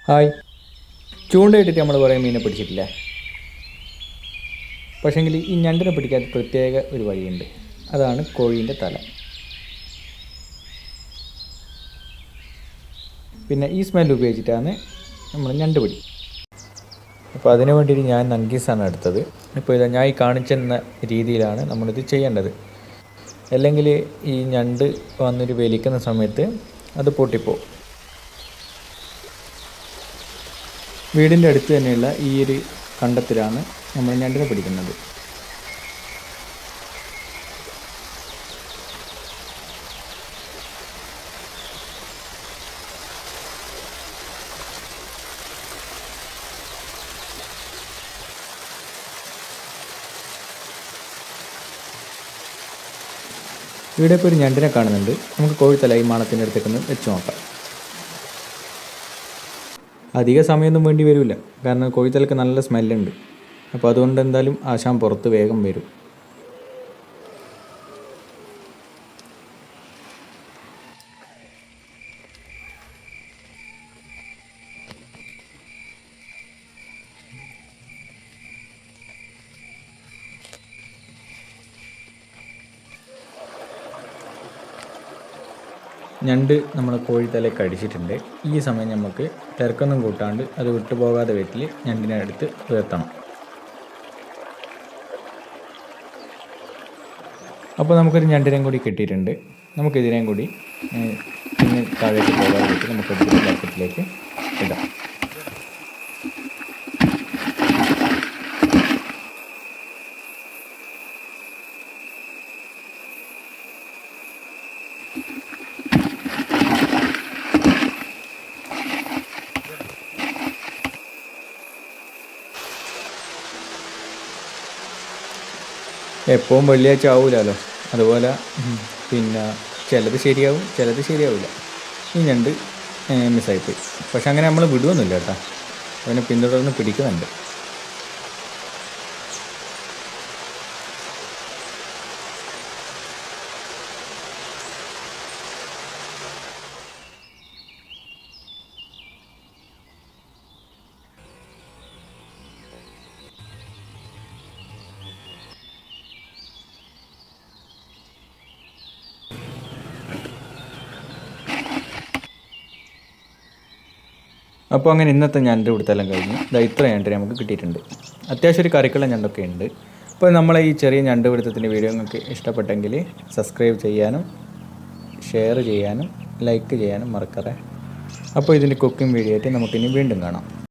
Hi. ചൂണ്ടയിട്ടിട്ട് നമ്മൾ കുറേ മീനെ പിടിച്ചിട്ടില്ലേ? പക്ഷേങ്കിൽ ഈ ഞണ്ടിനെ പിടിക്കാൻ പ്രത്യേക ഒരു വഴിയുണ്ട്. അതാണ് കോഴീൻ്റെ തല. പിന്നെ ഈ സ്മെൽ ഉപയോഗിച്ചിട്ടാണ് നമ്മൾ ഞണ്ട് പിടി. അപ്പോൾ അതിനു വേണ്ടിയിട്ട് ഞാൻ നങ്കീസാണ് എടുത്തത്. ഇപ്പോൾ ഇതാ ഞാൻ ഈ കാണിച്ചെന്ന രീതിയിലാണ് നമ്മളിത് ചെയ്യേണ്ടത്. അല്ലെങ്കിൽ ഈ ഞണ്ട് വന്നിട്ട് വലിക്കുന്ന സമയത്ത് അത് പൊട്ടിപ്പോവും. വീടിൻ്റെ അടുത്ത് തന്നെയുള്ള ഈ ഒരു കണ്ടത്തിലാണ് നമ്മൾ ഞണ്ടിനെ പിടിക്കുന്നത്. ഇവിടെ ഇപ്പോൾ ഒരു ഞണ്ടിനെ കാണുന്നുണ്ട്. നമുക്ക് കോഴിത്തല ഈ മാണത്തിൻ്റെ അടുത്തേക്കൊന്ന് വെച്ച് നോക്കാം. അധിക സമയമൊന്നും വേണ്ടി വരില്ല, കാരണം കോഴിത്തലക്ക് നല്ല സ്മെല്ലുണ്ട്. അപ്പോൾ അതുകൊണ്ട് എന്തായാലും ആശാൻ പുറത്ത് വേഗം വരും. ഞണ്ട് നമ്മളെ കോഴിത്തലയൊക്കെ അടിച്ചിട്ടുണ്ട്. ഈ സമയം നമുക്ക് തിരക്കൊന്നും കൂട്ടാണ്ട് അത് വിട്ടുപോകാതെ വീട്ടിൽ ഞണ്ടിനെ എടുത്ത് ഉയർത്തണം. അപ്പോൾ നമുക്കൊരു ഞണ്ടിനെയും കൂടി കിട്ടിയിട്ടുണ്ട്. നമുക്കിതിനെയും കൂടി പിന്നെ താഴേക്ക് പോകാതെ വീട്ടിൽ നമുക്ക് ബക്കറ്റിലേക്ക് ഇടാം. എപ്പോഴും വെള്ളിയാഴ്ച ആവില്ലല്ലോ, അതുപോലെ പിന്നെ ചിലത് ശരിയാവും, ചിലത് ശരിയാവില്ല. ഈ ഞണ്ട് മിസ്സായിപ്പോയി. പക്ഷെ അങ്ങനെ നമ്മൾ വിടുവൊന്നുമില്ല കേട്ടോ, അവനെ പിന്തുടർന്ന് പിടിക്കുന്നുണ്ട്. അപ്പോൾ അങ്ങനെ ഇന്നത്തെ ഞണ്ട് പിടുത്തെല്ലാം കഴിഞ്ഞ് ഇത്ര ഞണ്ട് നമുക്ക് കിട്ടിയിട്ടുണ്ട്. അത്യാവശ്യം ഒരു കറിക്കുള്ള ഞണ്ടൊക്കെ ഉണ്ട്. അപ്പോൾ നമ്മളെ ഈ ചെറിയ ഞണ്ട് പിടുത്തത്തിൻ്റെ വീഡിയോ നിങ്ങൾക്ക് ഇഷ്ടപ്പെട്ടെങ്കിൽ സബ്സ്ക്രൈബ് ചെയ്യാനും ഷെയർ ചെയ്യാനും ലൈക്ക് ചെയ്യാനും മറക്കരുത്. അപ്പോൾ ഇതിൻ്റെ കുക്കിംഗ് വീഡിയോ ആയിട്ട് നമുക്കിനി വീണ്ടും കാണാം.